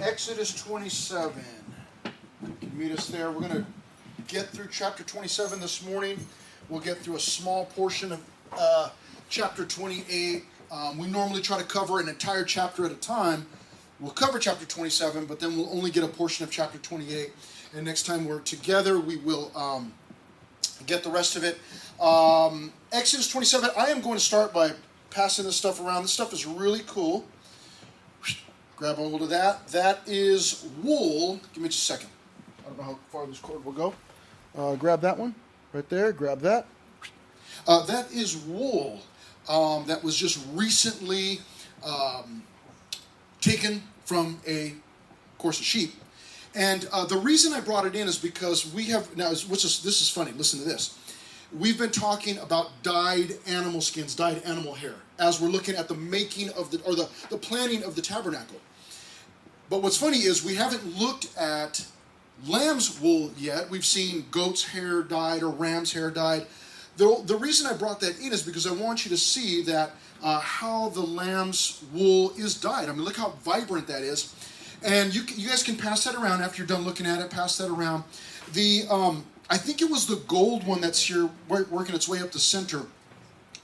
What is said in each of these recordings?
Exodus 27. You can meet us there. We're going to get through chapter 27 this morning. We'll get through a small portion of chapter 28. We normally try to cover an entire chapter at a time. We'll cover chapter 27, but then we'll only get a portion of chapter 28. And next time we're together, we will get the rest of it. Exodus 27, I am going to start by passing this stuff around. This stuff is really cool. Grab a hold of that. That is wool. Give me just a second. I don't know how far this cord will go. Grab that one right there. Grab that. That is wool that was just recently taken from of course, a sheep. And the reason I brought it in is because we have, now, this is funny, listen to this. We've been talking about dyed animal skins, dyed animal hair, as we're looking at the making of the planning of the tabernacle. But what's funny is we haven't looked at lamb's wool yet. We've seen goat's hair dyed or ram's hair dyed. The reason I brought that in is because I want you to see that how the lamb's wool is dyed. I mean, look how vibrant that is. And you guys can pass that around after you're done looking at it. Pass that around. I think it was the gold one that's here working its way up the center.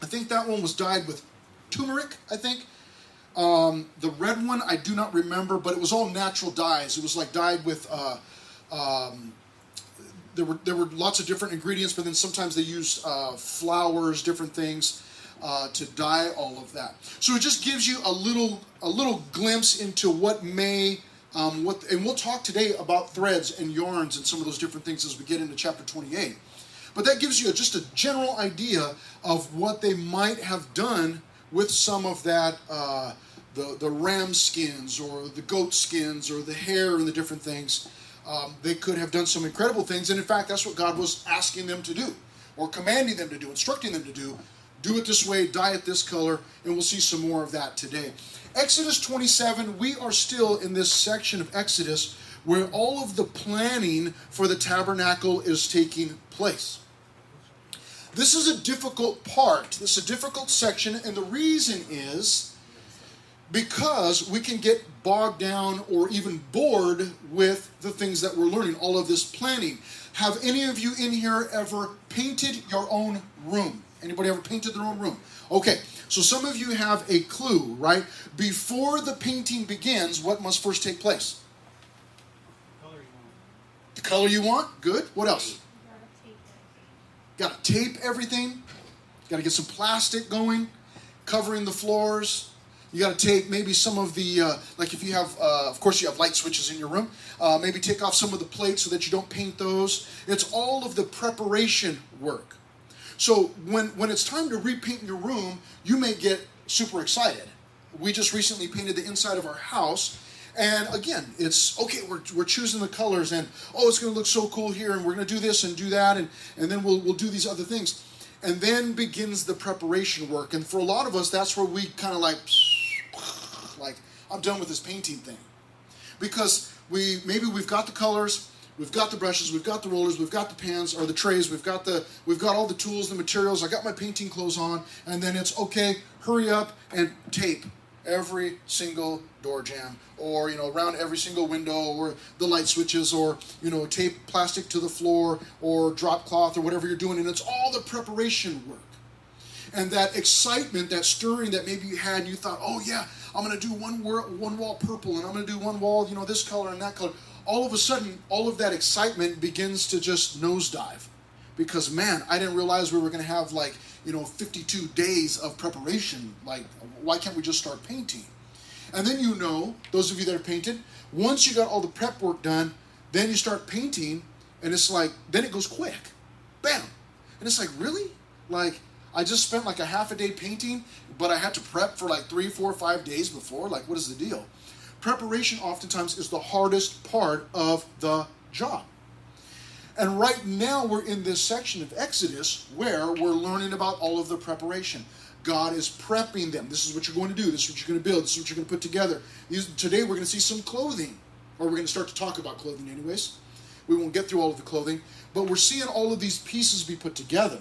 I think that one was dyed with turmeric, I think. The red one, I do not remember, but it was all natural dyes. It was like dyed with, there were lots of different ingredients, but then sometimes they used flowers, different things to dye all of that. So it just gives you a little glimpse into what may, and we'll talk today about threads and yarns and some of those different things as we get into chapter 28. But that gives you just a general idea of what they might have done with some of that, the ram skins or the goat skins or the hair and the different things. They could have done some incredible things, and in fact, that's what God was asking them to do, or commanding them to do, instructing them to do. Do it this way, dye it this color, and we'll see some more of that today. Exodus 27, we are still in this section of Exodus where all of the planning for the tabernacle is taking place. This is a difficult part. This is a difficult section, and the reason is because we can get bogged down or even bored with the things that we're learning, all of this planning. Have any of you in here ever painted your own room? Anybody ever painted their own room? Okay, so some of you have a clue, right? Before the painting begins, what must first take place? The color you want? Good. What else? Got to tape everything. Got to get some plastic going, covering the floors. You got to take maybe some of the, like if you have, of course you have light switches in your room. Maybe take off some of the plates so that you don't paint those. It's all of the preparation work. So when it's time to repaint your room, you may get super excited. We just recently painted the inside of our house. And again, it's, okay, we're choosing the colors and, oh, it's going to look so cool here and we're going to do this and do that and then we'll do these other things. And then begins the preparation work. And for a lot of us, that's where we kind of like, I'm done with this painting thing. Because maybe we've got the colors, we've got the brushes, we've got the rollers, we've got the pans or the trays, we've got all the tools, the materials, I got my painting clothes on, and then it's, okay, hurry up and tape every single door jamb, or around every single window, or the light switches, or tape plastic to the floor, or drop cloth, or whatever you're doing, and it's all the preparation work. And that excitement, that stirring that maybe you had, and you thought, oh yeah, I'm going to do one wall purple, and I'm going to do one wall, this color and that color. All of a sudden, all of that excitement begins to just nosedive. Because, man, I didn't realize we were going to have 52 days of preparation. Like, why can't we just start painting? And then those of you that have painted, once you got all the prep work done, then you start painting, and it's like, then it goes quick. Bam! And it's like, really? Like, I just spent like a half a day painting, but I had to prep for 3, 4, 5 days before? Like, what is the deal? Preparation oftentimes is the hardest part of the job. And right now we're in this section of Exodus where we're learning about all of the preparation. God is prepping them. This is what you're going to do. This is what you're going to build. This is what you're going to put together. Today we're going to see some clothing. Or we're going to start to talk about clothing anyways. We won't get through all of the clothing. But we're seeing all of these pieces be put together.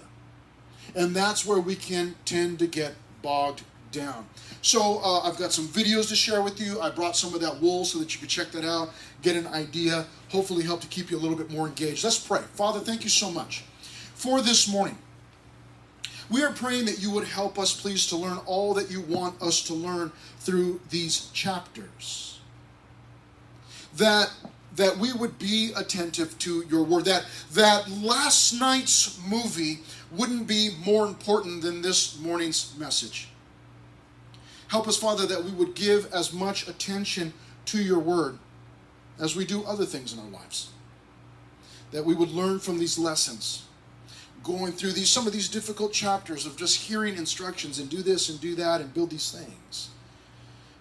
And that's where we can tend to get bogged down. So I've got some videos to share with you. I brought some of that wool so that you could check that out, get an idea, hopefully help to keep you a little bit more engaged. Let's pray. Father, thank you so much for this morning. We are praying that you would help us, please, to learn all that you want us to learn through these chapters. That we would be attentive to your word. That last night's movie wouldn't be more important than this morning's message. Help us, Father, that we would give as much attention to your word as we do other things in our lives. That we would learn from these lessons, going through some of these difficult chapters of just hearing instructions and do this and do that and build these things.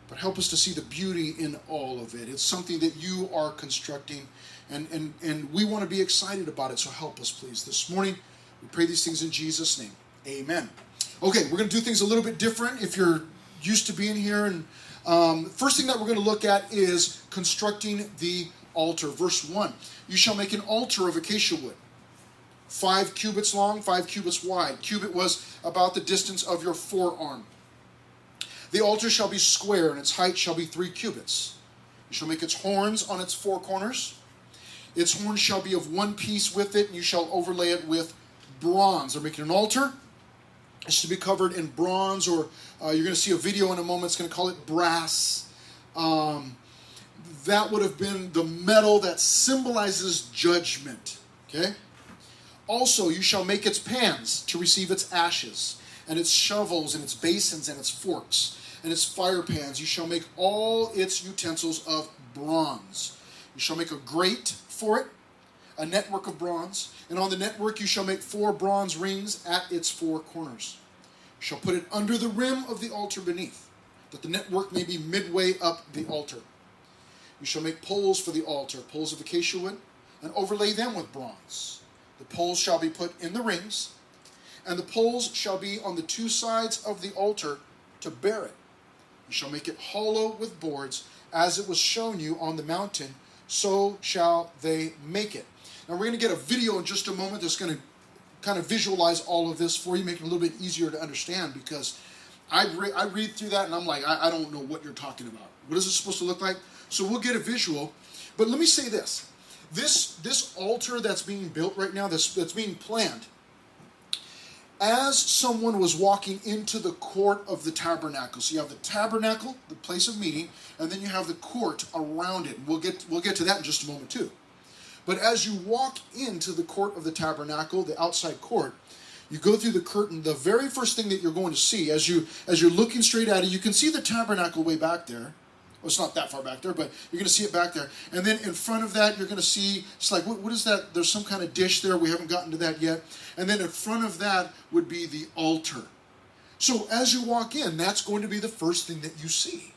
But help us to see the beauty in all of it. It's something that you are constructing, and we want to be excited about it. So help us, please. This morning, we pray these things in Jesus' name. Amen. Okay, we're going to do things a little bit different if you're used to being here. And first thing that we're going to look at is constructing the altar. Verse 1, you shall make an altar of acacia wood, 5 cubits long, 5 cubits wide. Cubit was about the distance of your forearm. The altar shall be square, and its height shall be 3 cubits. You shall make its horns on its 4 corners. Its horns shall be of one piece with it, and you shall overlay it with bronze. They're making an altar. It's to be covered in bronze, or you're going to see a video in a moment. It's going to call it brass. That would have been the metal that symbolizes judgment. Okay? Also, you shall make its pans to receive its ashes, and its shovels, and its basins, and its forks, and its fire pans. You shall make all its utensils of bronze. You shall make a grate for it, a network of bronze, and on the network you shall make 4 bronze rings at its 4 corners. You shall put it under the rim of the altar beneath, that the network may be midway up the altar. You shall make poles for the altar, poles of acacia wood, and overlay them with bronze. The poles shall be put in the rings, and the poles shall be on the 2 sides of the altar to bear it. You shall make it hollow with boards, as it was shown you on the mountain, so shall they make it. Now we're going to get a video in just a moment that's going to kind of visualize all of this for you, make it a little bit easier to understand, because I read through that and I'm like, I don't know what you're talking about. What is it supposed to look like? So we'll get a visual. But let me say this. This altar that's being built right now, that's being planned, as someone was walking into the court of the tabernacle. So you have the tabernacle, the place of meeting, and then you have the court around it. We'll get to that in just a moment too. But as you walk into the court of the tabernacle, the outside court, you go through the curtain. The very first thing that you're going to see, as you're looking straight at it, you can see the tabernacle way back there. Well, it's not that far back there, but you're going to see it back there. And then in front of that, you're going to see, it's like, what is that? There's some kind of dish there. We haven't gotten to that yet. And then in front of that would be the altar. So as you walk in, that's going to be the first thing that you see.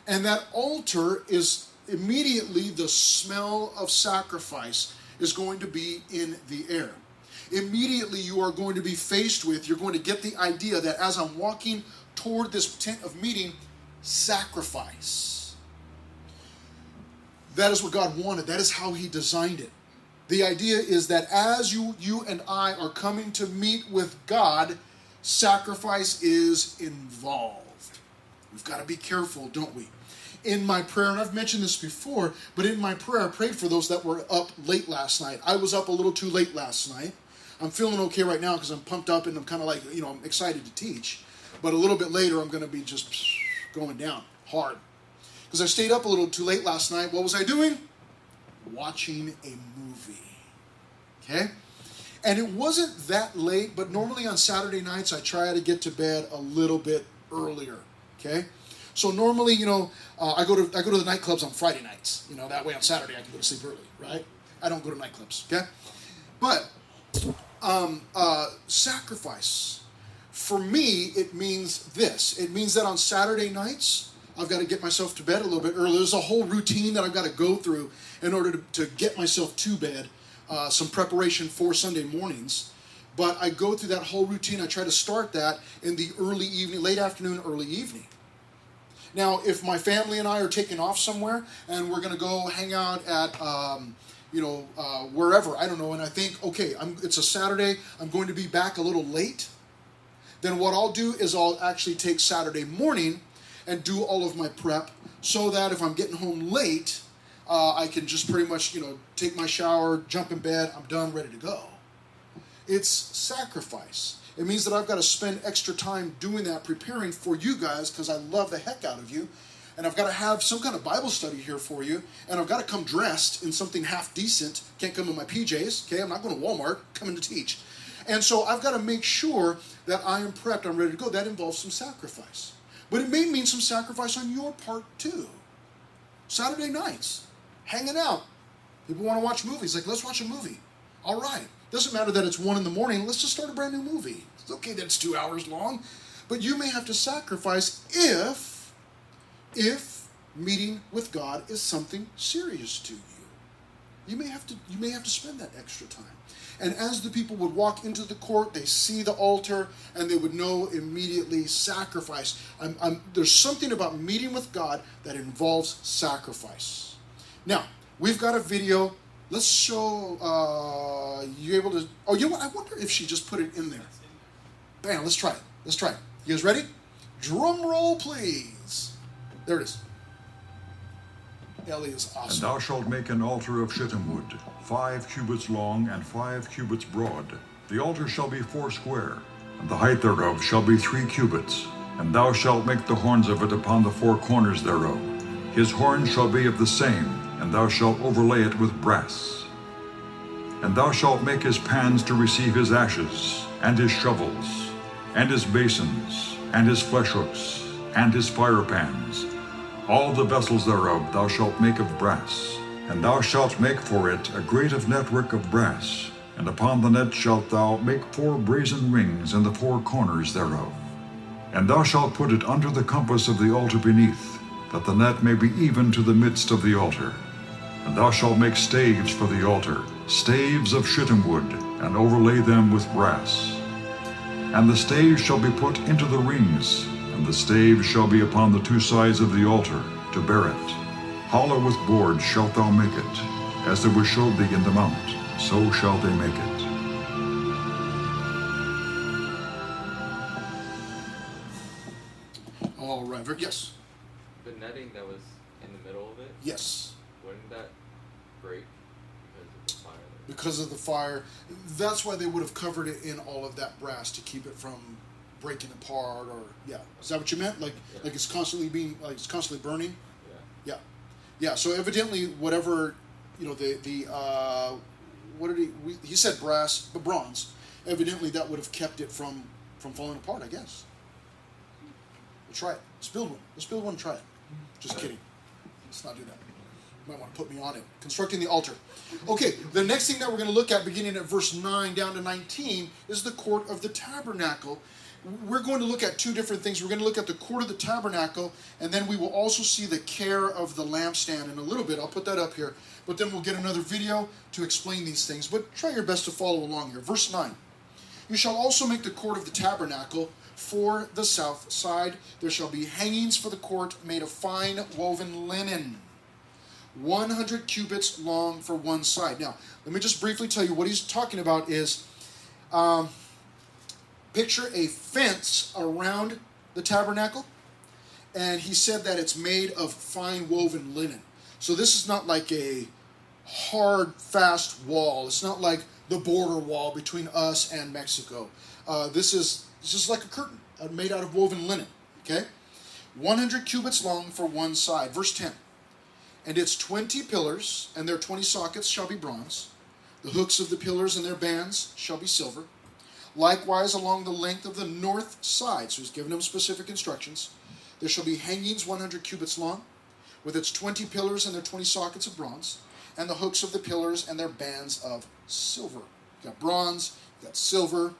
And that altar is immediately, the smell of sacrifice is going to be in the air. Immediately you are going to be faced with, you're going to get the idea that as I'm walking toward this tent of meeting, sacrifice. That is what God wanted. That is how he designed it. The idea is that as you and I are coming to meet with God, sacrifice is involved. We've got to be careful, don't we? In my prayer, and I've mentioned this before, but in my prayer I prayed for those that were up late last night. I was up a little too late last night. I'm feeling okay right now because I'm pumped up and I'm kind of like, I'm excited to teach. But a little bit later I'm going to be just going down hard. Because I stayed up a little too late last night. What was I doing? Watching a movie. Okay? And it wasn't that late, but normally on Saturday nights I try to get to bed a little bit earlier. Okay? So normally, I go to the nightclubs on Friday nights. That way on Saturday I can go to sleep early, right? I don't go to nightclubs, okay? But sacrifice, for me, it means this. It means that on Saturday nights, I've got to get myself to bed a little bit early. There's a whole routine that I've got to go through in order to get myself to bed, some preparation for Sunday mornings. But I go through that whole routine. I try to start that in the early evening, late afternoon, early evening. Now, if my family and I are taking off somewhere and we're going to go hang out at, wherever, I don't know, and I think, okay, it's a Saturday, I'm going to be back a little late, then what I'll do is I'll actually take Saturday morning and do all of my prep so that if I'm getting home late, I can just pretty much, take my shower, jump in bed, I'm done, ready to go. It's sacrifice. It means that I've got to spend extra time doing that, preparing for you guys, because I love the heck out of you. And I've got to have some kind of Bible study here for you. And I've got to come dressed in something half decent. Can't come in my PJs, okay? I'm not going to Walmart, coming to teach. And so I've got to make sure that I am prepped, I'm ready to go. That involves some sacrifice. But it may mean some sacrifice on your part too. Saturday nights, hanging out. People want to watch movies. Like, let's watch a movie. All right. Doesn't matter that it's 1 a.m. Let's just start a brand new movie. It's okay that it's 2 hours long. But you may have to sacrifice if meeting with God is something serious to you. You may have to spend that extra time. And as the people would walk into the court, they see the altar, and they would know immediately sacrifice. There's something about meeting with God that involves sacrifice. Now, we've got a video. Let's show, you able to, oh, you know what? I wonder if she just put it in there. Bam, let's try it. You guys ready? Drum roll, please. There it is. Ellie is awesome. And thou shalt make an altar of shittim wood, 5 cubits long and 5 cubits broad. The altar shall be 4 square, and the height thereof shall be 3 cubits. And thou shalt make the horns of it upon the 4 corners thereof. His horns shall be of the same, and thou shalt overlay it with brass. And thou shalt make his pans to receive his ashes, and his shovels, and his basins, and his flesh hooks, and his fire pans. All the vessels thereof thou shalt make of brass. And thou shalt make for it a grate of network of brass, and upon the net shalt thou make 4 brazen rings in the 4 corners thereof. And thou shalt put it under the compass of the altar beneath, that the net may be even to the midst of the altar. And thou shalt make staves for the altar, staves of shittim wood, and overlay them with brass. And the staves shall be put into the rings, and the staves shall be upon the 2 sides of the altar, to bear it. Hollow with boards shalt thou make it, as it was showed thee in the mount, so shall they make it. All right, yes? The netting that was in the middle of it? Yes. Wouldn't that break because of the fire? Because of the fire. That's why they would have covered it in all of that brass to keep it from breaking apart, or yeah. Is that what you meant? Like it's constantly it's constantly burning? Yeah. So evidently whatever, what did he said brass, but bronze. Evidently that would have kept it from falling apart, I guess. We'll try it. Let's build one. And try it. Just kidding. Let's not do that. You might want to put me on it. Constructing the altar. Okay, the next thing that we're going to look at, beginning at verse 9 down to 19, is the court of the tabernacle. We're going to look at 2 different things. We're going to look at the court of the tabernacle, and then we will also see the care of the lampstand in a little bit. I'll put that up here. But then we'll get another video to explain these things. But try your best to follow along here. Verse 9. You shall also make the court of the tabernacle for the south side. There shall be hangings for the court made of fine woven linen, 100 cubits long for one side. Now, let me just briefly tell you what he's talking about is, picture a fence around the tabernacle, and he said that it's made of fine woven linen. So this is not like a hard, fast wall. It's not like the border wall between us and Mexico. This is just like a curtain made out of woven linen. Okay? 100 cubits long for one side. Verse 10. And its 20 pillars and their 20 sockets shall be bronze. The hooks of the pillars and their bands shall be silver. Likewise, along the length of the north side, so he's given them specific instructions, there shall be hangings 100 cubits long, with its 20 pillars and their 20 sockets of bronze, and the hooks of the pillars and their bands of silver. You got bronze, you got silver,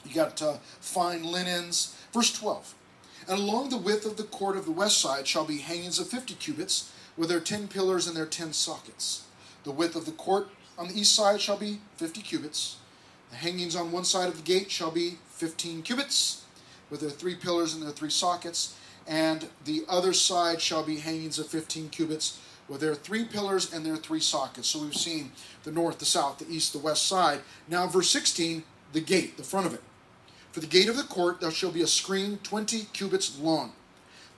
you got fine linens. Verse 12. And along the width of the court of the west side shall be hangings of 50 cubits, with their 10 pillars and their 10 sockets. The width of the court on the east side shall be 50 cubits. The hangings on one side of the gate shall be 15 cubits, with their 3 pillars and their 3 sockets. And the other side shall be hangings of 15 cubits, with their 3 pillars and their 3 sockets. So we've seen the north, the south, the east, the west side. Now verse 16, the gate, the front of it. For the gate of the court there shall be a screen 20 cubits long,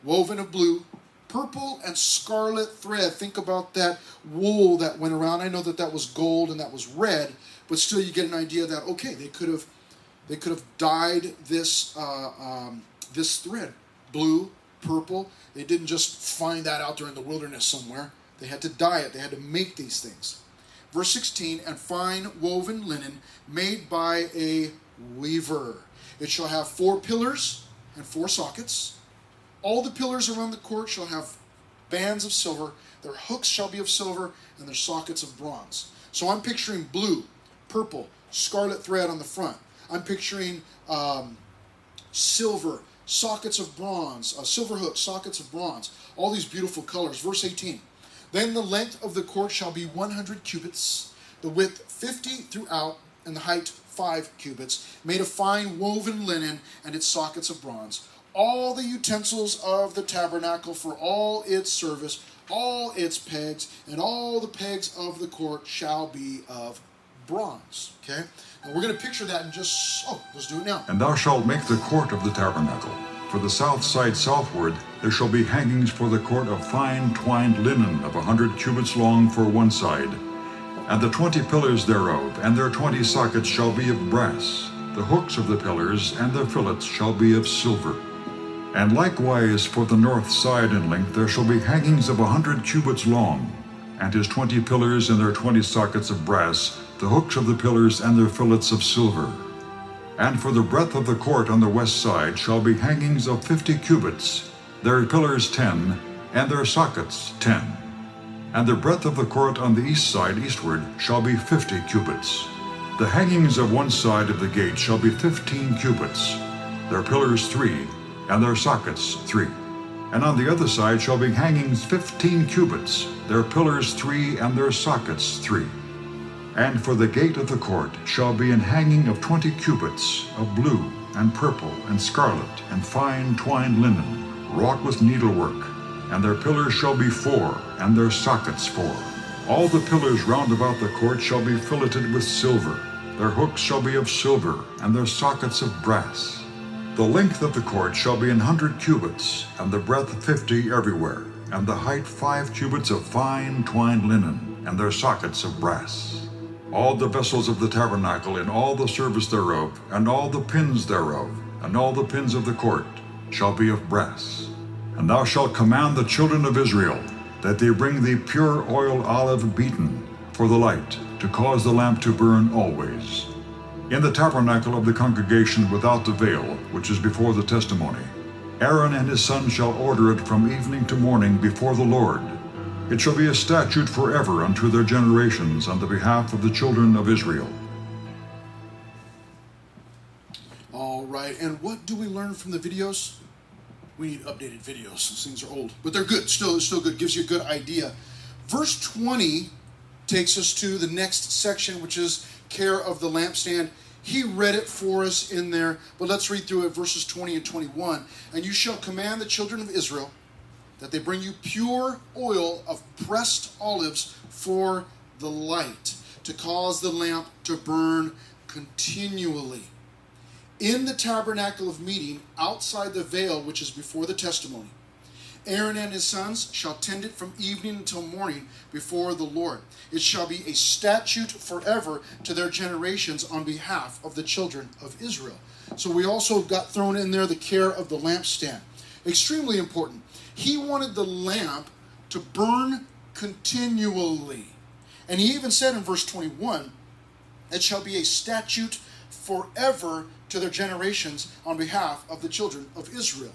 woven of blue, purple, and scarlet thread. Think about that wool that went around. I know that that was gold and that was red, but still you get an idea that, okay, they could have dyed this this thread blue, purple. They didn't just find that out there in the wilderness somewhere. They had to dye it. They had to make these things. Verse 16, and fine woven linen made by a weaver. It shall have 4 pillars and 4 sockets. All the pillars around the court shall have bands of silver. Their hooks shall be of silver, and their sockets of bronze. So I'm picturing blue, purple, scarlet thread on the front. I'm picturing silver, sockets of bronze, silver hooks, sockets of bronze. All these beautiful colors. Verse 18. Then the length of the court shall be 100 cubits, the width 50 throughout, and the height 5 cubits, made of fine woven linen and its sockets of bronze. All the utensils of the tabernacle for all its service, all its pegs, and all the pegs of the court shall be of bronze. Okay? And we're going to picture that in just, let's do it now. And thou shalt make the court of the tabernacle. For the south side southward there shall be hangings for the court of fine twined linen of 100 cubits long for one side. And the 20 pillars thereof, and their 20 sockets shall be of brass. The hooks of the pillars and their fillets shall be of silver. And likewise for the north side in length there shall be hangings of 100 cubits long, and his 20 pillars and their 20 sockets of brass, the hooks of the pillars and their fillets of silver. And for the breadth of the court on the west side shall be hangings of 50 cubits, their pillars 10, and their sockets 10. And the breadth of the court on the east side eastward shall be 50 cubits. The hangings of one side of the gate shall be 15 cubits, their pillars 3, and their sockets 3. And on the other side shall be hangings 15 cubits, their pillars 3, and their sockets 3. And for the gate of the court shall be an hanging of 20 cubits, of blue, and purple, and scarlet, and fine twined linen, wrought with needlework. And their pillars shall be 4, and their sockets 4. All the pillars round about the court shall be filleted with silver. Their hooks shall be of silver, and their sockets of brass. The length of the court shall be 100 cubits, and the breadth 50 everywhere, and the height 5 cubits of fine twined linen, and their sockets of brass. All the vessels of the tabernacle in all the service thereof, and all the pins thereof, and all the pins of the court, shall be of brass. And thou shalt command the children of Israel, that they bring thee pure oil olive beaten for the light, to cause the lamp to burn always. In the tabernacle of the congregation without the veil, which is before the testimony, Aaron and his sons shall order it from evening to morning before the Lord. It shall be a statute forever unto their generations on the behalf of the children of Israel. All right, and what do we learn from the videos? We need updated videos. These things are old, but they're good. Still good. Gives you a good idea. Verse 20 takes us to the next section, which is care of the lampstand. He read it for us in there, but let's read through it, verses 20 and 21. And you shall command the children of Israel that they bring you pure oil of pressed olives for the light, to cause the lamp to burn continually. In the tabernacle of meeting, outside the veil which is before the testimony, Aaron and his sons shall tend it from evening until morning before the Lord. It shall be a statute forever to their generations on behalf of the children of Israel. So we also got thrown in there the care of the lampstand. Extremely important. He wanted the lamp to burn continually. And he even said in verse 21, it shall be a statute forever to their generations on behalf of the children of Israel.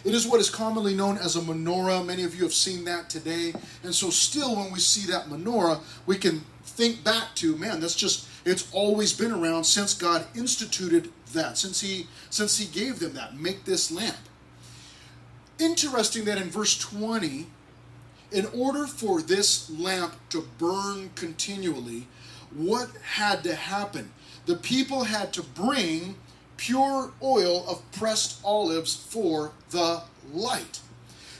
It is what is commonly known as a menorah. Many of you have seen that today. And so still when we see that menorah, we can think back to, man, it's always been around since God instituted that, since he gave them that, make this lamp. Interesting that in verse 20, in order for this lamp to burn continually, what had to happen? The people had to bring pure oil of pressed olives for the light.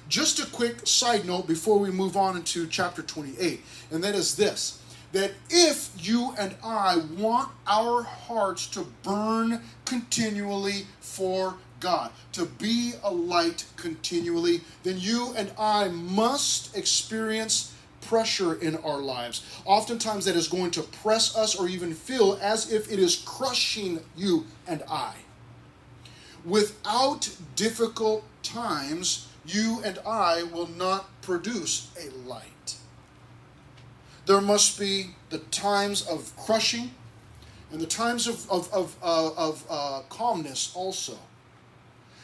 Just a quick side note before we move on into chapter 28, and that is this. that if you and I want our hearts to burn continually for God, to be a light continually, then you and I must experience pressure in our lives. Oftentimes that is going to press us or even feel as if it is crushing you and I. Without difficult times, you and I will not produce a light. There must be the times of crushing and the times of calmness also.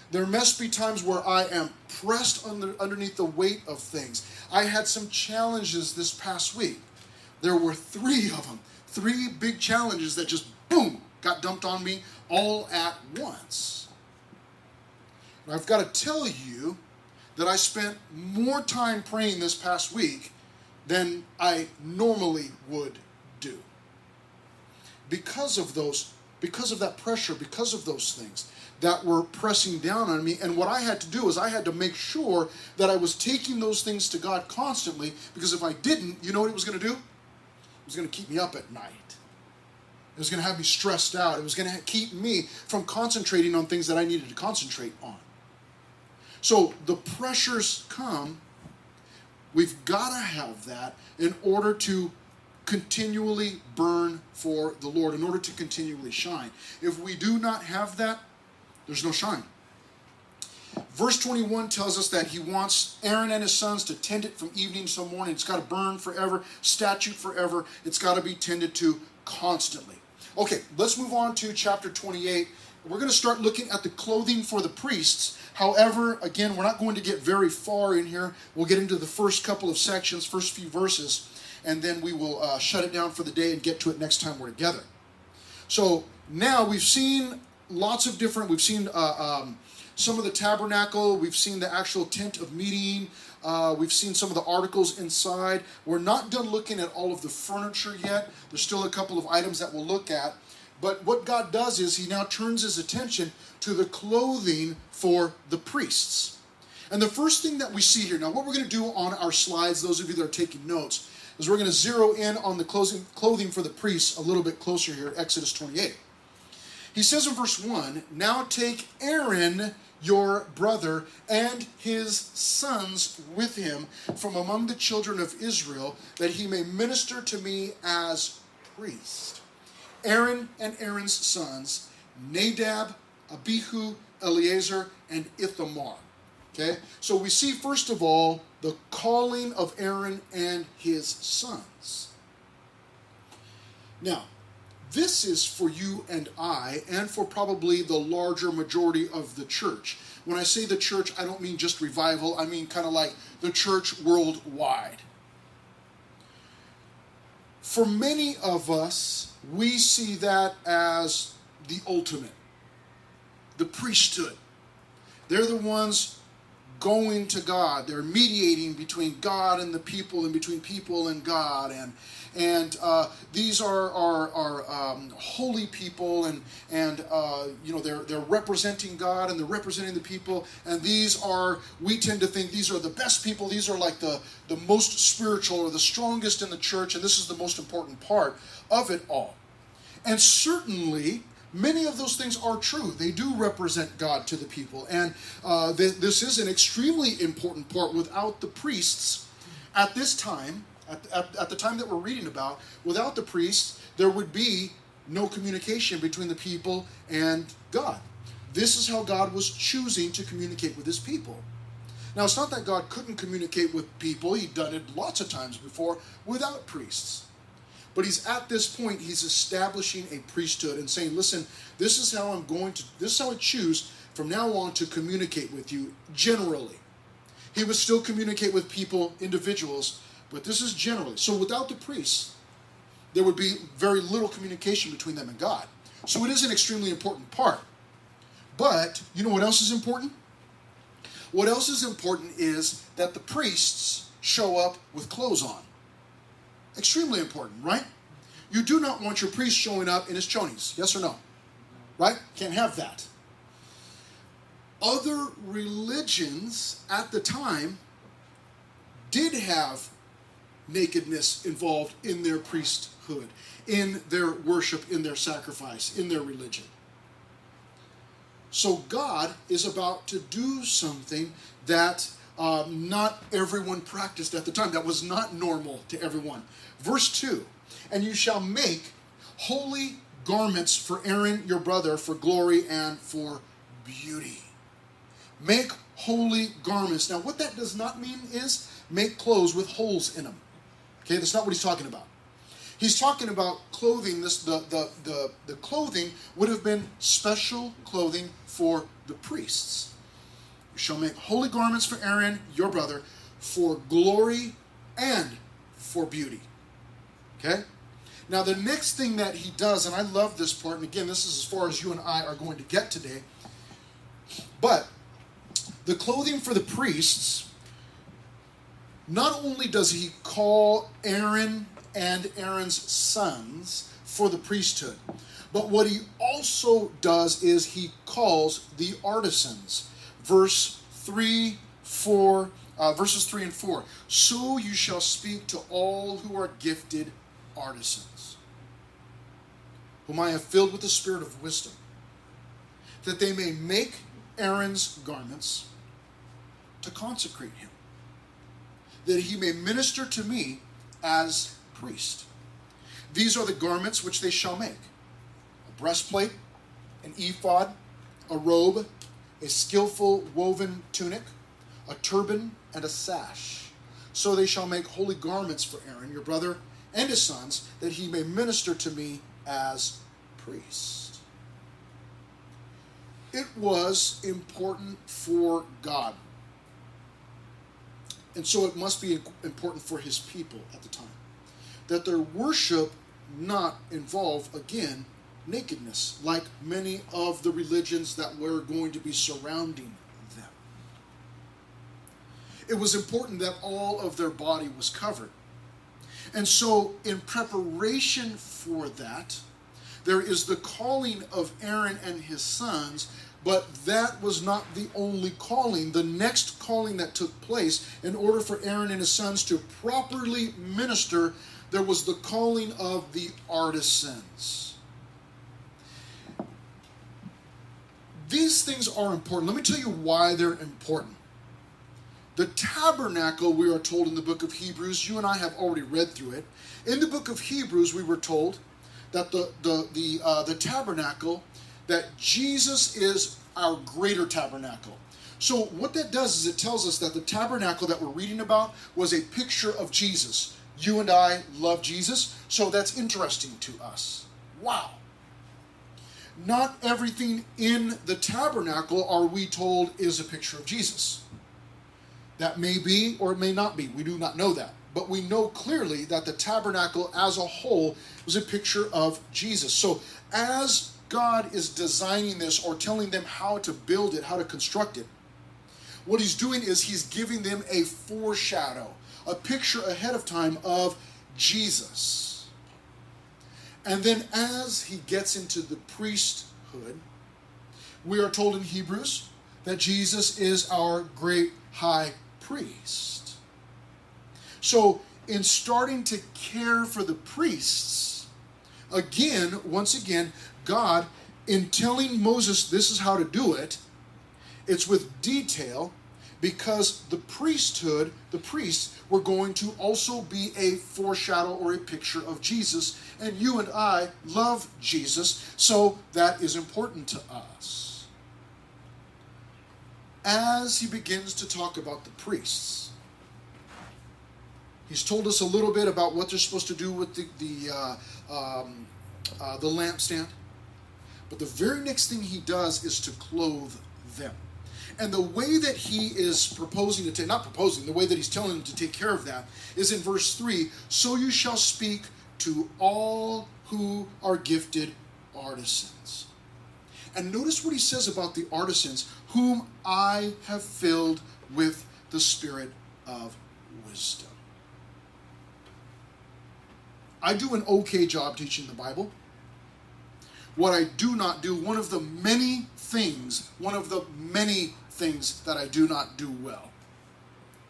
There must be times where I am pressed underneath the weight of things. I had some challenges this past week. There were 3 of them. 3 big challenges that just, boom, got dumped on me all at once. And I've got to tell you that I spent more time praying this past week than I normally would do. Because of that pressure, because of those things that were pressing down on me. And what I had to do is I had to make sure that I was taking those things to God constantly, because if I didn't, you know what it was going to do? It was going to keep me up at night. It was going to have me stressed out. It was going to keep me from concentrating on things that I needed to concentrate on. So the pressures come. We've got to have that in order to continually burn for the Lord, in order to continually shine. If we do not have that, there's no shine. Verse 21 tells us that he wants Aaron and his sons to tend it from evening till morning. It's got to burn forever, statute forever. It's got to be tended to constantly. Okay, let's move on to chapter 28. We're going to start looking at the clothing for the priests. However, again, we're not going to get very far in here. We'll get into the first couple of sections, first few verses, and then we will shut it down for the day and get to it next time we're together. So now we've seen lots of different, we've seen some of the tabernacle, we've seen the actual tent of meeting, we've seen some of the articles inside. We're not done looking at all of the furniture yet. There's still a couple of items that we'll look at. But what God does is he now turns his attention to the clothing for the priests. And the first thing that we see here, now what we're going to do on our slides, those of you that are taking notes, is we're going to zero in on the clothing for the priests a little bit closer here, Exodus 28. He says in verse 1, "Now take Aaron your brother and his sons with him from among the children of Israel, that he may minister to me as priest. Aaron and Aaron's sons, Nadab, Abihu, Eleazar, and Ithamar." Okay, so we see first of all the calling of Aaron and his sons. Now, this is for you and I, and for probably the larger majority of the church. When I say the church, I don't mean just revival. I mean kind of like the church worldwide. For many of us, we see that as the ultimate, the priesthood. They're the ones going to God. They're mediating between God and the people, and between people and God, and these are holy people, and you know, they're representing God and they're representing the people, and these are, we tend to think these are the best people. These are like the most spiritual or the strongest in the church, and this is the most important part of it all. And certainly many of those things are true. They do represent God to the people, and this is an extremely important part. Without the priests at this time, at the time that we're reading about, without the priests, there would be no communication between the people and God. This is how God was choosing to communicate with his people. Now, it's not that God couldn't communicate with people. He'd done it lots of times before without priests. But he's at this point, he's establishing a priesthood and saying, listen, this is how I choose from now on to communicate with you generally. He would still communicate with people, individuals, but this is generally. So without the priests, there would be very little communication between them and God. So it is an extremely important part. But you know what else is important? What else is important is that the priests show up with clothes on. Extremely important, right? You do not want your priest showing up in his chonies, yes or no? Right? Can't have that. Other religions at the time did have nakedness involved in their priesthood, in their worship, in their sacrifice, in their religion. So God is about to do something that not everyone practiced at the time. That was not normal to everyone. Verse 2, and you shall make holy garments for Aaron your brother for glory and for beauty. Make holy garments. Now what that does not mean is make clothes with holes in them. Okay, that's not what he's talking about. He's talking about clothing. The clothing would have been special clothing for the priests. You shall make holy garments for Aaron, your brother, for glory and for beauty. Okay? Now the next thing that he does, and I love this part, and again, this is as far as you and I are going to get today, but the clothing for the priests, not only does he call Aaron and Aaron's sons for the priesthood, but what he also does is he calls the artisans. Verses 3 and 4. So you shall speak to all who are gifted artisans, whom I have filled with the spirit of wisdom, that they may make Aaron's garments to consecrate him, that he may minister to me as priest. These are the garments which they shall make: a breastplate, an ephod, a robe, a skillful woven tunic, a turban, and a sash. So they shall make holy garments for Aaron, your brother, and his sons, that he may minister to me as priest. It was important for God, and so it must be important for his people at the time, that their worship not involve, again, nakedness, like many of the religions that were going to be surrounding them. It was important that all of their body was covered. And so, in preparation for that, there is the calling of Aaron and his sons, but that was not the only calling. The next calling that took place, in order for Aaron and his sons to properly minister, there was the calling of the artisans. These things are important. Let me tell you why they're important. The tabernacle, we are told in the book of Hebrews, you and I have already read through it. In the book of Hebrews, we were told that the tabernacle, that Jesus is our greater tabernacle. So what that does is it tells us that the tabernacle that we're reading about was a picture of Jesus. You and I love Jesus, so that's interesting to us. Wow. Not everything in the tabernacle, are we told, is a picture of Jesus. That may be or it may not be. We do not know that. But we know clearly that the tabernacle as a whole was a picture of Jesus. So as God is designing this or telling them how to build it, how to construct it, what he's doing is he's giving them a foreshadow, a picture ahead of time of Jesus. And then as he gets into the priesthood, we are told in Hebrews that Jesus is our great high priest. So in starting to care for the priests, once again, God, in telling Moses this is how to do it, it's with detail, because the priesthood, the priests, were going to also be a foreshadow or a picture of Jesus. And you and I love Jesus, so that is important to us. As he begins to talk about the priests, he's told us a little bit about what they're supposed to do with the lampstand. But the very next thing he does is to clothe them. And the way that he is proposing to the way that he's telling them to take care of that is in verse 3, so you shall speak to all who are gifted artisans. And notice what he says about the artisans, whom I have filled with the spirit of wisdom. I do an okay job teaching the Bible. What I do not do, one of the many things that I do not do well,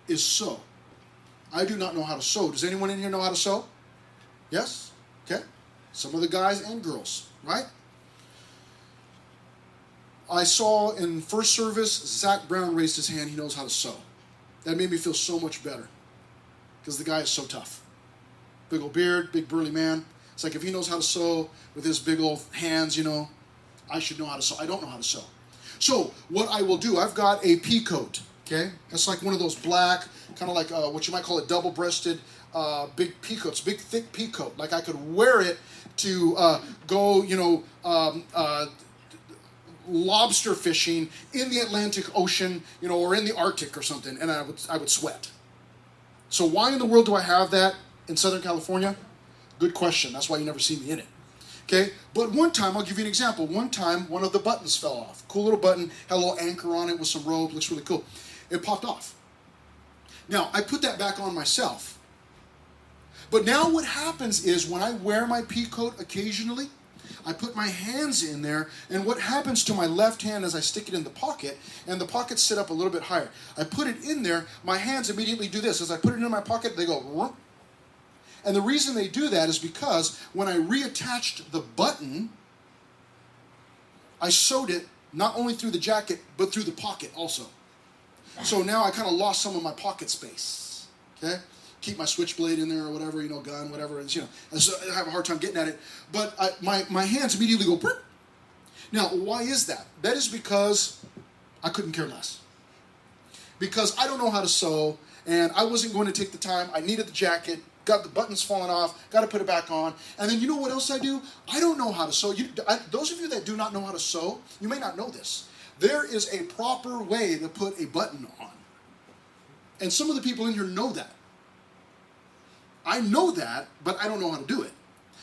is sow I do not know how to sew. Does anyone in here know how to sew? Yes? Okay. Some of the guys and girls, right? I saw in first service, Zach Brown raised his hand. He knows how to sew. That made me feel so much better because the guy is so tough. Big old beard, big burly man. It's like if he knows how to sew with his big old hands, I should know how to sew. I don't know how to sew. So what I will do, I've got a pea coat, okay? That's like one of those black, kind of like what you might call a double-breasted big pea coats, big thick pea coat. Like I could wear it to go, lobster fishing in the Atlantic Ocean, or in the Arctic or something, and I would sweat. So why in the world do I have that in Southern California? Good question. That's why you never see me in it. Okay? But one time, I'll give you an example. One time, one of the buttons fell off. Cool little button, had a little anchor on it with some rope. Looks really cool. It popped off. Now, I put that back on myself. But now what happens is when I wear my pea coat occasionally, I put my hands in there, and what happens to my left hand is I stick it in the pocket, and the pockets sit up a little bit higher. I put it in there, my hands immediately do this. As I put it in my pocket, they go, whoop. And the reason they do that is because when I reattached the button, I sewed it not only through the jacket, but through the pocket also. So now I kind of lost some of my pocket space, okay? Keep my switchblade in there or whatever, gun, whatever. And, so I have a hard time getting at it. But my hands immediately go, burp. Now, why is that? That is because I couldn't care less. Because I don't know how to sew, and I wasn't going to take the time. I needed the jacket, got the buttons falling off, got to put it back on. And then you know what else I do? I don't know how to sew. Those of you that do not know how to sew, you may not know this. There is a proper way to put a button on. And some of the people in here know that. I know that, but I don't know how to do it.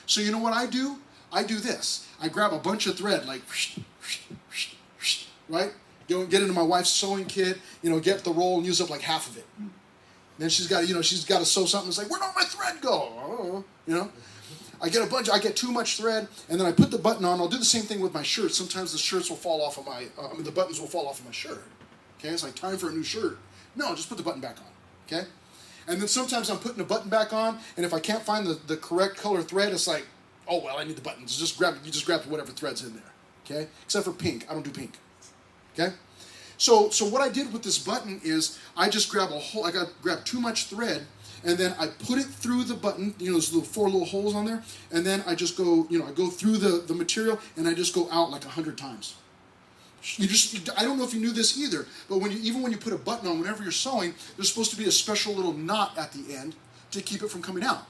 So you know what I do? I do this. I grab a bunch of thread, like, right? Get into my wife's sewing kit, get the roll and use up like half of it. Then she's got to sew something. It's like, where'd all my thread go? I get too much thread, and then I put the button on. I'll do the same thing with my shirts. Sometimes the shirts will fall off of the buttons will fall off of my shirt. Okay, it's like time for a new shirt. No, just put the button back on. Okay, and then sometimes I'm putting the button back on, and if I can't find the correct color thread, it's like, oh well, I need the buttons. You just grab whatever thread's in there. Okay, except for pink. I don't do pink. Okay. So what I did with this button is I just grab grab too much thread, and then I put it through the button, those little 4 little holes on there, and then I just go, I go through the material, and I just go out like 100 times. I don't know if you knew this either, but when you put a button on, whenever you're sewing, there's supposed to be a special little knot at the end to keep it from coming out.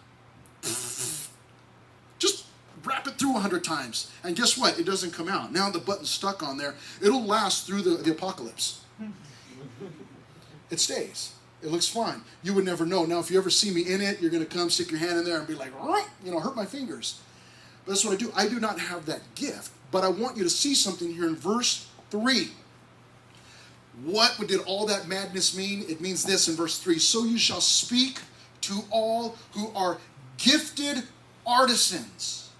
Just wrap it through 100 times, and guess what? It doesn't come out. Now the button's stuck on there. It'll last through the apocalypse. It stays. It looks fine. You would never know. Now, if you ever see me in it, you're going to come stick your hand in there and be like, hurt my fingers. But that's what I do. I do not have that gift, but I want you to see something here in verse 3. What did all that madness mean? It means this in verse 3. So you shall speak to all who are gifted artisans.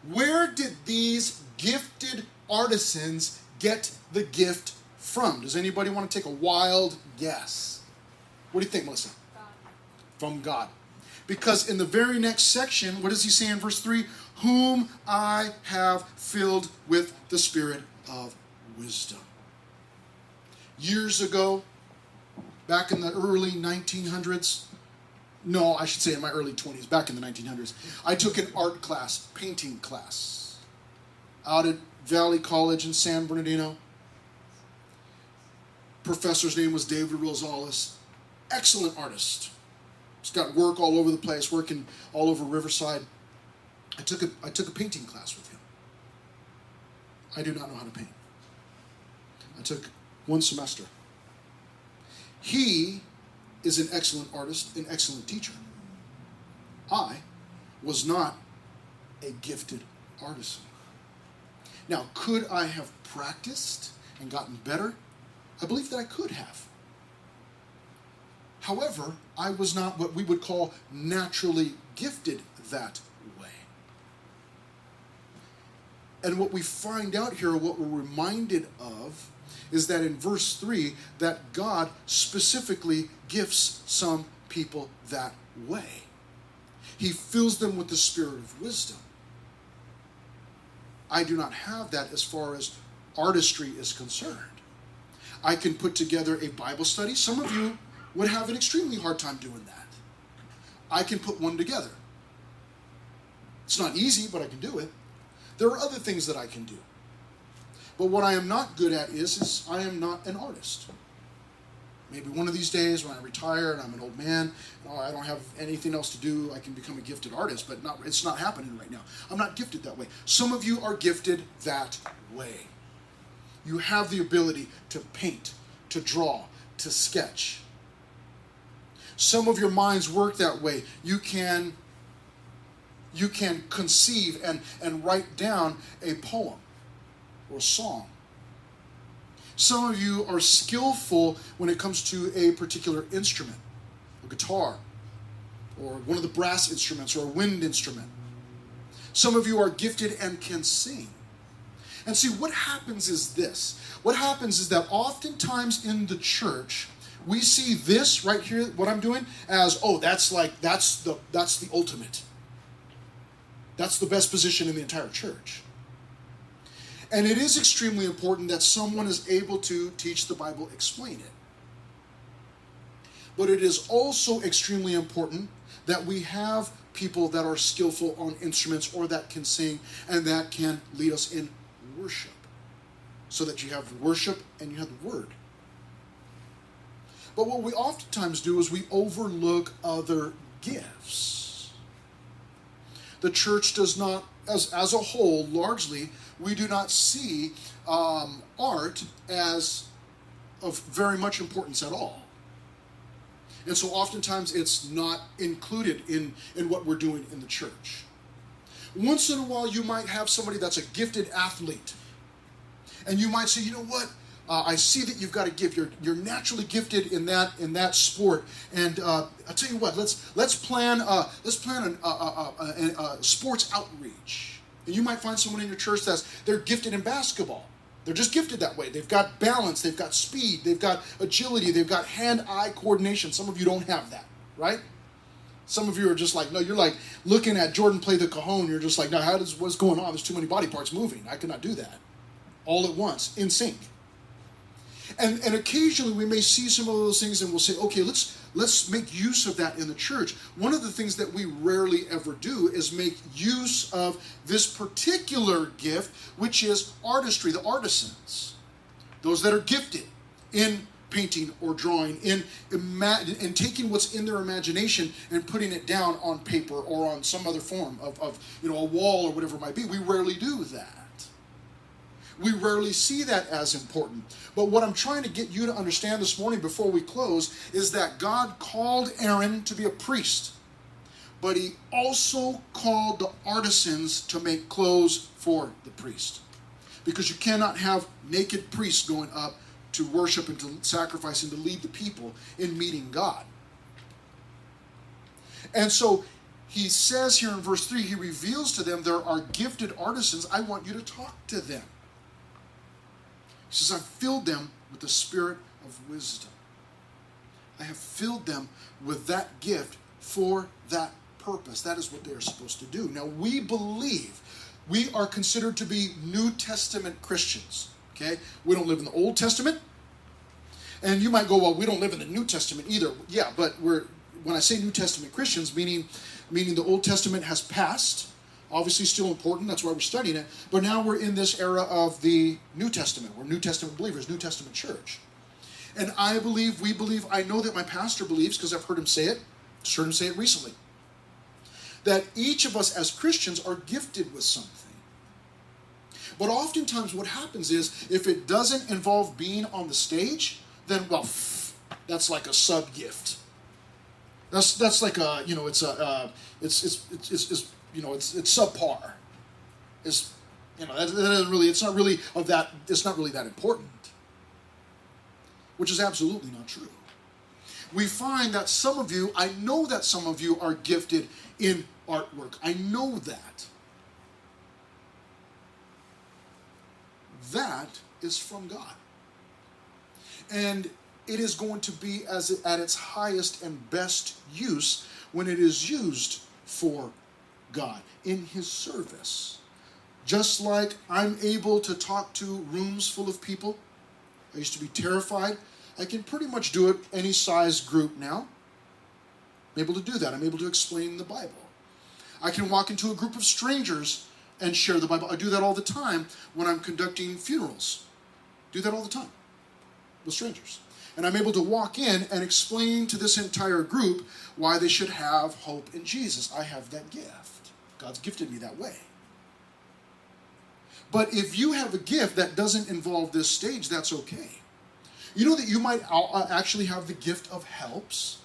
Where did these gifted artisans get the gift from? Does anybody want to take a wild guess? What do you think, Melissa? God. From God. Because in the very next section, what does he say in verse 3? Whom I have filled with the spirit of wisdom. Years ago, back in the early 1900s, no, I should say in my early 20s, back in the 1900s, I took an art class, painting class, out at Valley College in San Bernardino. Professor's name was David Rosales. Excellent artist. He's got work all over the place, working all over Riverside. I took a painting class with him. I do not know how to paint. I took one semester. He is an excellent artist, an excellent teacher. I was not a gifted artisan. Now, could I have practiced and gotten better? I believe that I could have. However, I was not what we would call naturally gifted that way. And what we find out here, what we're reminded of, is that in verse 3, that God specifically gifts some people that way. He fills them with the spirit of wisdom. I do not have that as far as artistry is concerned. I can put together a Bible study. Some of you would have an extremely hard time doing that. I can put one together. It's not easy, but I can do it. There are other things that I can do. But what I am not good at is I am not an artist. Maybe one of these days when I retire and I'm an old man, I don't have anything else to do, I can become a gifted artist, but it's not happening right now. I'm not gifted that way. Some of you are gifted that way. You have the ability to paint, to draw, to sketch. Some of your minds work that way. You can conceive and write down a poem or a song. Some of you are skillful when it comes to a particular instrument, a guitar, or one of the brass instruments, or a wind instrument. Some of you are gifted and can sing. And see, what happens is this. What happens is that oftentimes in the church, we see this right here, what I'm doing, as, that's the ultimate. That's the best position in the entire church. And it is extremely important that someone is able to teach the Bible, explain it. But it is also extremely important that we have people that are skillful on instruments or that can sing and that can lead us in worship. So that you have worship and you have the word. But what we oftentimes do is we overlook other gifts. The church does not, as a whole, largely, we do not see art as of very much importance at all. And so oftentimes it's not included in what we're doing in the church. Once in a while you might have somebody that's a gifted athlete. And you might say, you know what? I see that you've got a gift. You're naturally gifted in that sport. And I'll tell you what. Let's plan a sports outreach. And you might find someone in your church they're gifted in basketball. They're just gifted that way. They've got balance. They've got speed. They've got agility. They've got hand-eye coordination. Some of you don't have that, right? Some of you are just like, no, you're like looking at Jordan play the cajon. You're just like, no, what's going on? There's too many body parts moving. I cannot do that all at once, in sync. And occasionally we may see some of those things and we'll say, okay, let's make use of that in the church. One of the things that we rarely ever do is make use of this particular gift, which is artistry, the artisans. Those that are gifted in painting or drawing, in taking what's in their imagination and putting it down on paper or on some other form of a wall or whatever it might be. We rarely do that. We rarely see that as important. But what I'm trying to get you to understand this morning before we close is that God called Aaron to be a priest. But he also called the artisans to make clothes for the priest. Because you cannot have naked priests going up to worship and to sacrifice and to lead the people in meeting God. And so he says here in verse 3, he reveals to them there are gifted artisans. I want you to talk to them. He says, I've filled them with the spirit of wisdom. I have filled them with that gift for that purpose. That is what they are supposed to do. Now, we believe we are considered to be New Testament Christians. Okay? We don't live in the Old Testament. And you might go, well, we don't live in the New Testament either. Yeah, but when I say New Testament Christians, meaning the Old Testament has passed. Obviously still important, that's why we're studying it. But now we're in this era of the New Testament. We're New Testament believers, New Testament church. And we believe, I know that my pastor believes, because I've heard him say it, just heard him say it recently, that each of us as Christians are gifted with something. But oftentimes what happens is, if it doesn't involve being on the stage, then, well, that's like a sub-gift. That's like a, it's subpar. It's not really that important. Which is absolutely not true. We find that I know that some of you are gifted in artwork. I know that. That is from God. And it is going to be at its highest and best use when it is used for God, in His service. Just like I'm able to talk to rooms full of people. I used to be terrified. I can pretty much do it any size group now. I'm able to do that. I'm able to explain the Bible. I can walk into a group of strangers and share the Bible. I do that all the time when I'm conducting funerals. Do that all the time with strangers. And I'm able to walk in and explain to this entire group why they should have hope in Jesus. I have that gift. God's gifted me that way. But if you have a gift that doesn't involve this stage, that's okay. You know that you might actually have the gift of helps.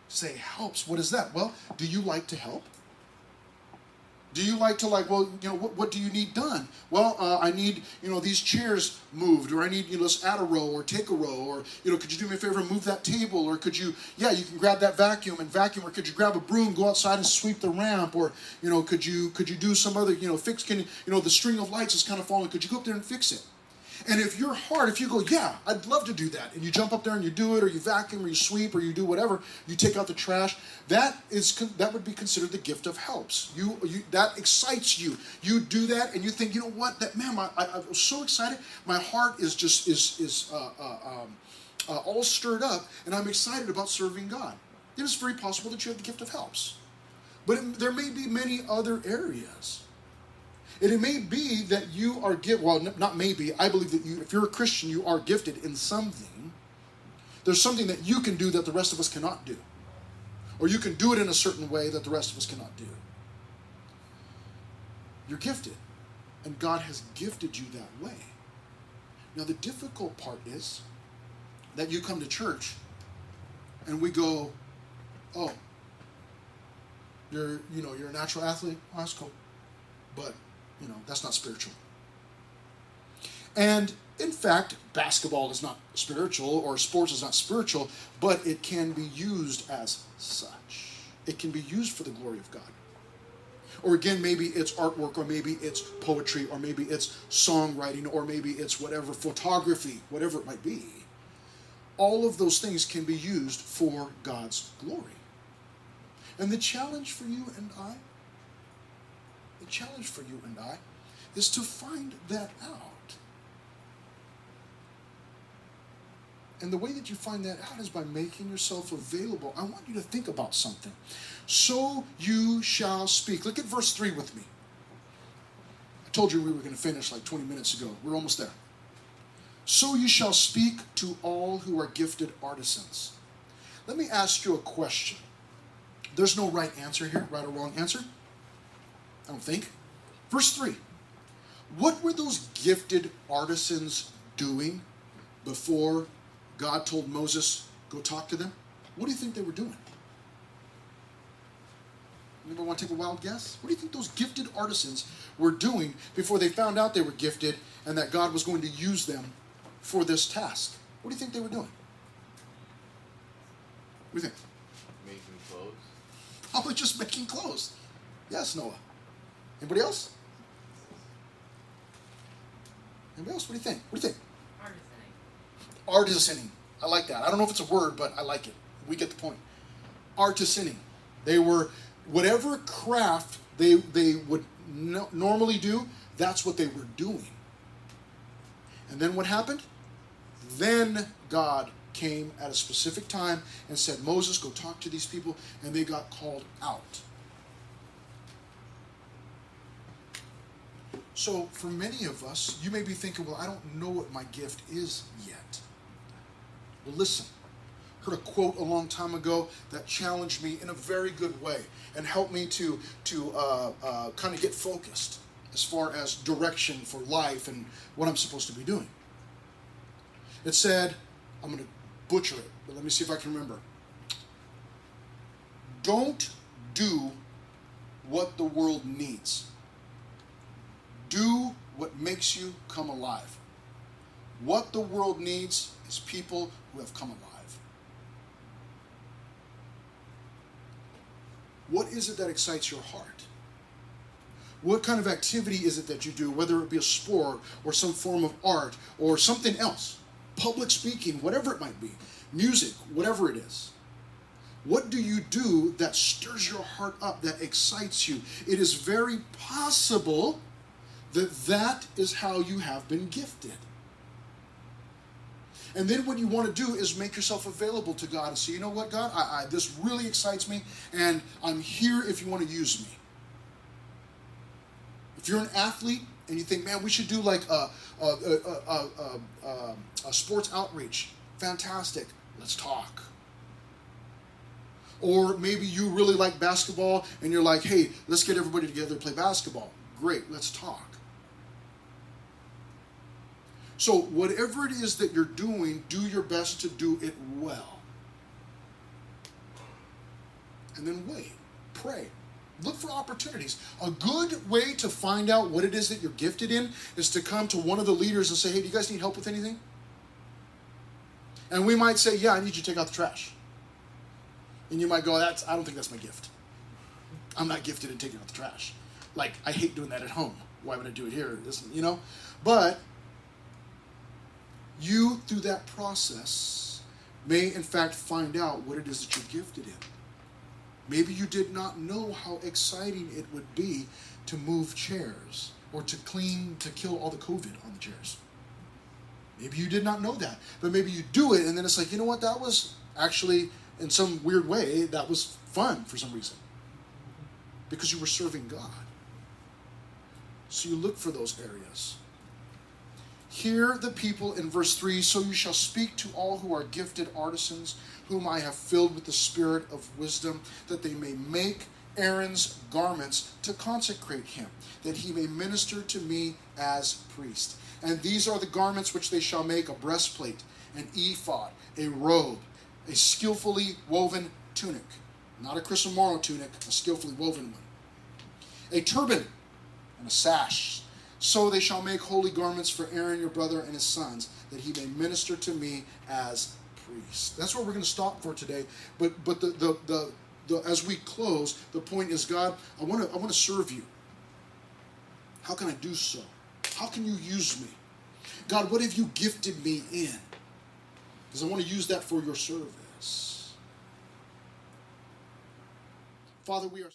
Say, helps, what is that? Well, do you like to help? Do you like to what do you need done? Well, I need, these chairs moved, or I need, let's add a row or take a row, or, could you do me a favor and move that table? Or could you, you can grab that vacuum and vacuum, or could you grab a broom, go outside and sweep the ramp? Or, could you do some other, fix, the string of lights is kind of falling. Could you go up there and fix it? And if your heart, if you go, yeah, I'd love to do that, and you jump up there and you do it, or you vacuum, or you sweep, or you do whatever, you take out the trash, that would be considered the gift of helps. That excites you. You do that, and you think, you know what, that man, I was so excited. My heart is just all stirred up, and I'm excited about serving God. It is very possible that you have the gift of helps, but there may be many other areas. And it may be that you are gifted, well, not maybe, I believe that if you're a Christian, you are gifted in something. There's something that you can do that the rest of us cannot do. Or you can do it in a certain way that the rest of us cannot do. You're gifted, and God has gifted you that way. Now, the difficult part is that you come to church, and we go, oh, you're a natural athlete? Oh, that's cool. But that's not spiritual. And in fact, basketball is not spiritual, or sports is not spiritual, but it can be used as such. It can be used for the glory of God. Or again, maybe it's artwork, or maybe it's poetry, or maybe it's songwriting, or maybe it's whatever, photography, whatever it might be. All of those things can be used for God's glory. And the challenge for you and I, is to find that out. And the way that you find that out is by making yourself available. I want you to think about something. So you shall speak. Look at verse 3 with me. I told you we were going to finish like 20 minutes ago. We're almost there. So you shall speak to all who are gifted artisans. Let me ask you a question. There's no right answer here, right or wrong answer. I don't think. Verse 3. What were those gifted artisans doing before God told Moses, go talk to them? What do you think they were doing? Anybody want to take a wild guess? What do you think those gifted artisans were doing before they found out they were gifted and that God was going to use them for this task? What do you think they were doing? What do you think? Making clothes. Probably just making clothes. Yes, Noah. Anybody else? Anybody else? What do you think? What do you think? Artisaning. I like that. I don't know if it's a word, but I like it. We get the point. Artisaning. They were, whatever craft they would normally do, that's what they were doing. And then what happened? Then God came at a specific time and said, Moses, go talk to these people, and they got called out. So for many of us, you may be thinking, well, I don't know what my gift is yet. Well, listen. I heard a quote a long time ago that challenged me in a very good way and helped me to kind of get focused as far as direction for life and what I'm supposed to be doing. It said, I'm going to butcher it, but let me see if I can remember. Don't do what the world needs. Do what makes you come alive. What the world needs is people who have come alive. What is it that excites your heart? What kind of activity is it that you do, whether it be a sport or some form of art or something else? public speaking, whatever it might be, music, whatever it is. What do you do that stirs your heart up, that excites you? It is very possible that that is how you have been gifted. And then what you want to do is make yourself available to God and say, you know what, God, this really excites me, and I'm here if you want to use me. If you're an athlete and you think, man, we should do like a sports outreach, fantastic, let's talk. Or maybe you really like basketball and you're like, hey, let's get everybody together to play basketball. Great, let's talk. So whatever it is that you're doing, do your best to do it well. And then wait, pray. Look for opportunities. A good way to find out what it is that you're gifted in is to come to one of the leaders and say, hey, do you guys need help with anything? And we might say, yeah, I need you to take out the trash. And you might go, I don't think that's my gift. I'm not gifted in taking out the trash. Like, I hate doing that at home. Why would I do it here? You know? But you, through that process, may in fact find out what it is that you're gifted in. Maybe you did not know how exciting it would be to move chairs or to kill all the COVID on the chairs. Maybe you did not know that. But maybe you do it and then it's like, you know what, that was actually, in some weird way, that was fun for some reason. Because you were serving God. So you look for those areas. Hear the people in verse 3, so you shall speak to all who are gifted artisans, whom I have filled with the spirit of wisdom, that they may make Aaron's garments to consecrate him, that he may minister to me as priest. And these are the garments which they shall make: a breastplate, an ephod, a robe, a skillfully woven tunic. Not a Chris Amaro tunic, a skillfully woven one. A turban and a sash. So they shall make holy garments for Aaron your brother and his sons, that he may minister to me as priest. That's where we're going to stop for today. But as we close, the point is, God, I want to serve you. How can I do so? How can you use me? God, what have you gifted me in? Because I want to use that for your service. Father, we are